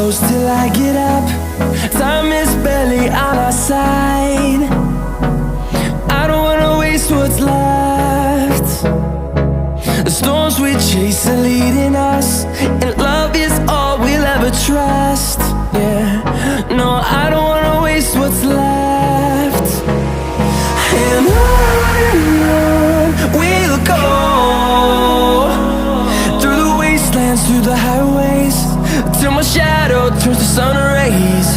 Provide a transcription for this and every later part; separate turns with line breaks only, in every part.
close till I get up. Time is barely on our side. I don't wanna waste what's left. The storms we chase are leading us, and love is all we'll ever trust. Yeah, no, I don't wanna waste what's left. And on we'll go, through the wastelands, through the highways, till my shadow turns to sun rays.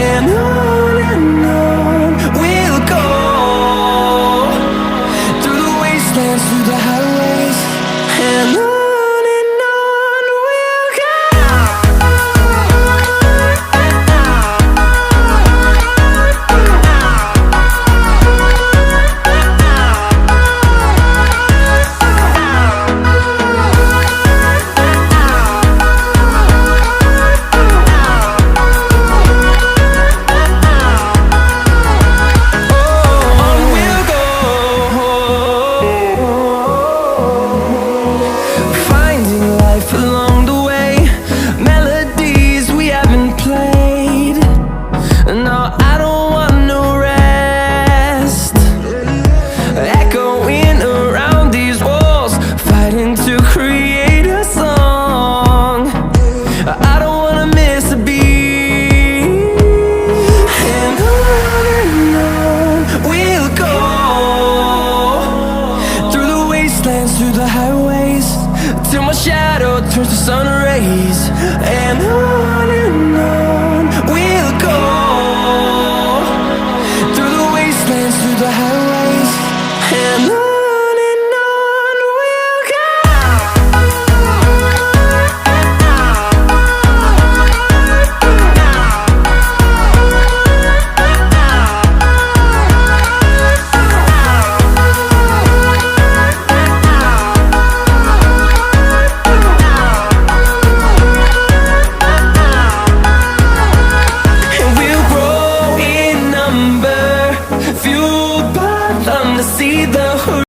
And